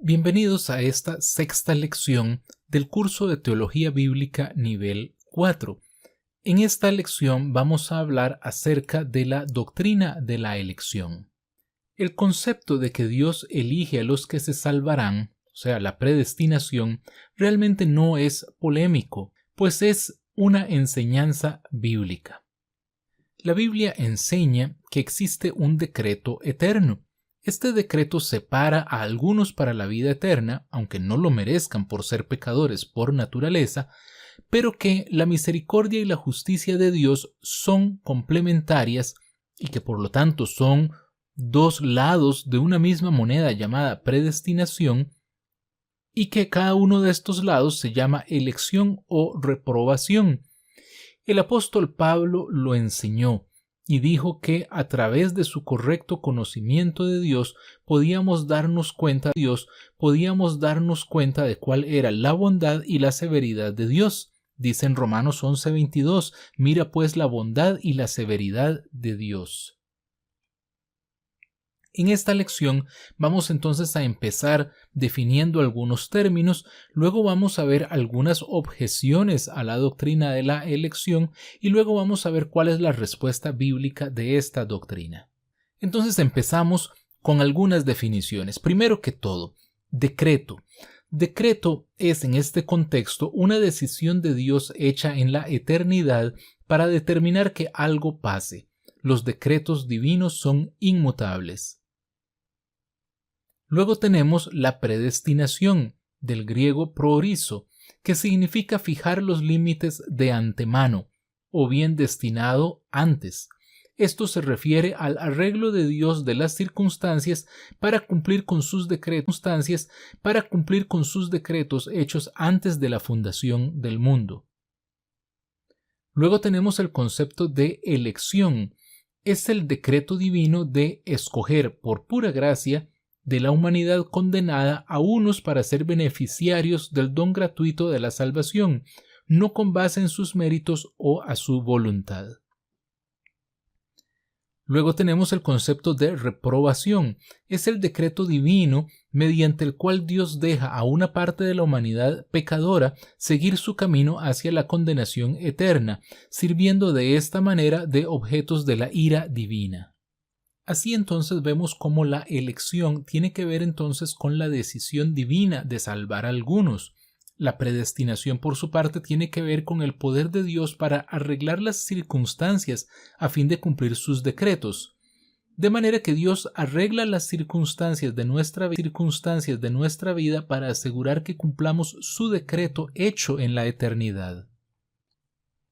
Bienvenidos a esta sexta lección del curso de Teología Bíblica nivel 4. En esta lección vamos a hablar acerca de la doctrina de la elección. El concepto de que Dios elige a los que se salvarán, o sea, la predestinación, realmente no es polémico, pues es una enseñanza bíblica. La Biblia enseña que existe un decreto eterno. Este decreto separa a algunos para la vida eterna, aunque no lo merezcan por ser pecadores por naturaleza, pero que la misericordia y la justicia de Dios son complementarias y que por lo tanto son dos lados de una misma moneda llamada predestinación, y que cada uno de estos lados se llama elección o reprobación. El apóstol Pablo lo enseñó y dijo que a través de su correcto conocimiento de Dios podíamos darnos cuenta de cuál era la bondad y la severidad de Dios. Dice en Romanos 11:22, mira pues la bondad y la severidad de Dios. En esta lección vamos entonces a empezar definiendo algunos términos, luego vamos a ver algunas objeciones a la doctrina de la elección y luego vamos a ver cuál es la respuesta bíblica de esta doctrina. Entonces empezamos con algunas definiciones. Primero que todo, decreto. Decreto es en este contexto una decisión de Dios hecha en la eternidad para determinar que algo pase. Los decretos divinos son inmutables. Luego tenemos la predestinación, del griego proorizo, que significa fijar los límites de antemano, o bien destinado antes. Esto se refiere al arreglo de Dios de las circunstancias para cumplir con sus decretos hechos antes de la fundación del mundo. Luego tenemos el concepto de elección. Es el decreto divino de escoger por pura gracia de la humanidad condenada a unos para ser beneficiarios del don gratuito de la salvación, no con base en sus méritos o a su voluntad. Luego tenemos el concepto de reprobación. Es el decreto divino mediante el cual Dios deja a una parte de la humanidad pecadora seguir su camino hacia la condenación eterna, sirviendo de esta manera de objetos de la ira divina. Así entonces vemos cómo la elección tiene que ver entonces con la decisión divina de salvar a algunos. La predestinación, por su parte, tiene que ver con el poder de Dios para arreglar las circunstancias a fin de cumplir sus decretos. De manera que Dios arregla las circunstancias de nuestra vida para asegurar que cumplamos su decreto hecho en la eternidad.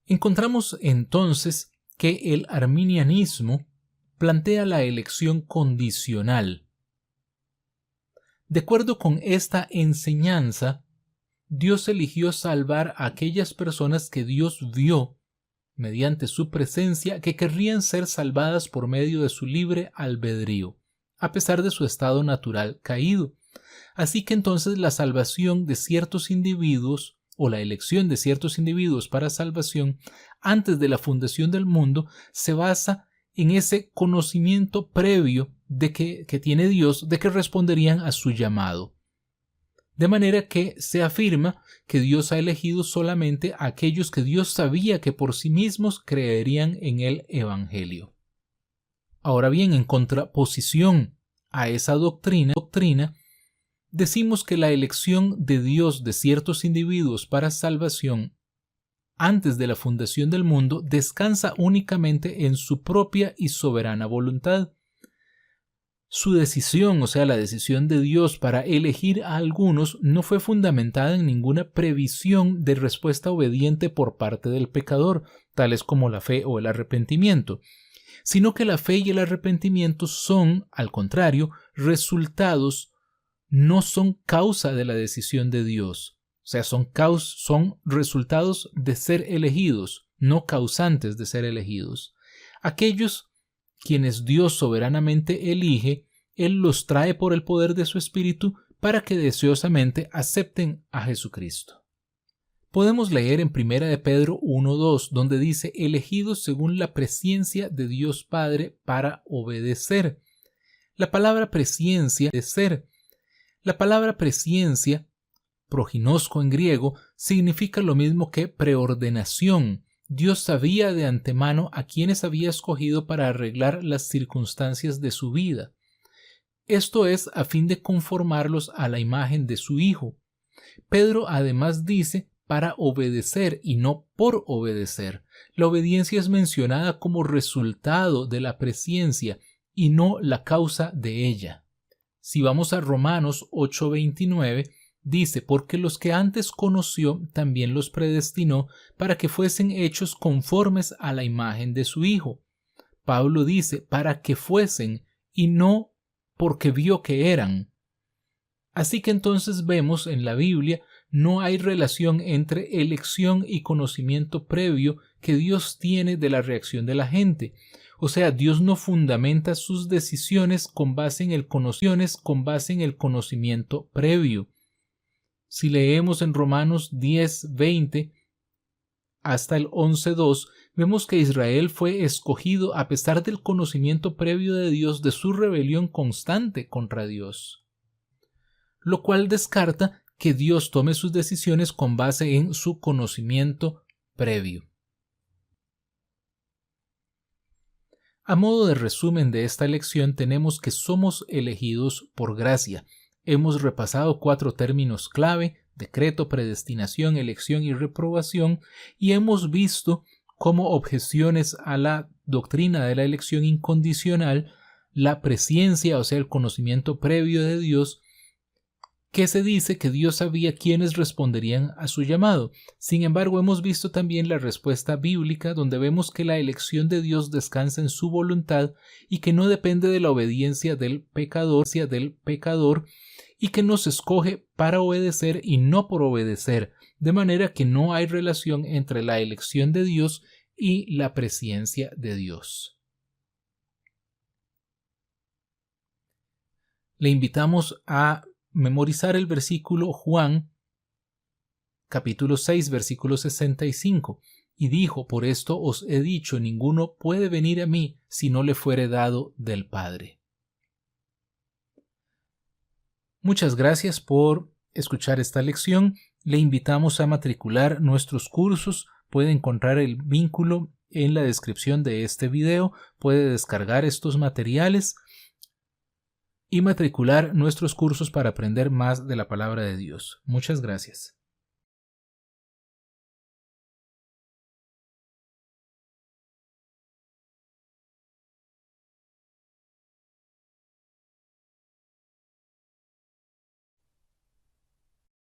Encontramos entonces que el arminianismo plantea la elección condicional. De acuerdo con esta enseñanza, Dios eligió salvar a aquellas personas que Dios vio, mediante su presencia, que querrían ser salvadas por medio de su libre albedrío, a pesar de su estado natural caído. Así que entonces la salvación de ciertos individuos, o la elección de ciertos individuos para salvación, antes de la fundación del mundo, se basa en ese conocimiento previo que tiene Dios de que responderían a su llamado. De manera que se afirma que Dios ha elegido solamente a aquellos que Dios sabía que por sí mismos creerían en el Evangelio. Ahora bien, en contraposición a esa doctrina, decimos que la elección de Dios de ciertos individuos para salvación antes de la fundación del mundo descansa únicamente en su propia y soberana voluntad. Su decisión, o sea, la decisión de Dios para elegir a algunos, no fue fundamentada en ninguna previsión de respuesta obediente por parte del pecador, tales como la fe o el arrepentimiento, sino que la fe y el arrepentimiento son, al contrario, resultados, no son causa de la decisión de Dios. O sea, son resultados de ser elegidos, no causantes de ser elegidos. Aquellos quienes Dios soberanamente elige, Él los trae por el poder de su Espíritu para que deseosamente acepten a Jesucristo. Podemos leer en 1 de Pedro 1:2, donde dice elegidos según la presciencia de Dios Padre para obedecer. La palabra presciencia de ser La palabra presciencia, proginosko en griego, significa lo mismo que preordenación. Dios sabía de antemano a quienes había escogido para arreglar las circunstancias de su vida. Esto es a fin de conformarlos a la imagen de su Hijo. Pedro además dice para obedecer y no por obedecer. La obediencia es mencionada como resultado de la presciencia y no la causa de ella. Si vamos a Romanos 8:29, dice, porque los que antes conoció también los predestinó para que fuesen hechos conformes a la imagen de su Hijo. Pablo dice, para que fuesen y no porque vio que eran. Así que entonces vemos en la Biblia no hay relación entre elección y conocimiento previo que Dios tiene de la reacción de la gente. O sea, Dios no fundamenta sus decisiones con base en el conocimiento previo. Si leemos en Romanos 10:20 hasta el 11:2, vemos que Israel fue escogido a pesar del conocimiento previo de Dios de su rebelión constante contra Dios, lo cual descarta que Dios tome sus decisiones con base en su conocimiento previo. A modo de resumen de esta lección, tenemos que somos elegidos por gracia. Hemos repasado 4 términos clave: decreto, predestinación, elección y reprobación, y hemos visto como objeciones a la doctrina de la elección incondicional la presciencia, o sea, el conocimiento previo de Dios, que se dice que Dios sabía quiénes responderían a su llamado. Sin embargo, hemos visto también la respuesta bíblica, donde vemos que la elección de Dios descansa en su voluntad y que no depende de la obediencia del pecador, y que nos escoge para obedecer y no por obedecer, de manera que no hay relación entre la elección de Dios y la presciencia de Dios. Le invitamos a memorizar el versículo Juan, capítulo 6, versículo 65, y dijo, por esto os he dicho, ninguno puede venir a mí si no le fuere dado del Padre. Muchas gracias por escuchar esta lección. Le invitamos a matricular nuestros cursos. Puede encontrar el vínculo en la descripción de este video. Puede descargar estos materiales y matricular nuestros cursos para aprender más de la palabra de Dios. Muchas gracias.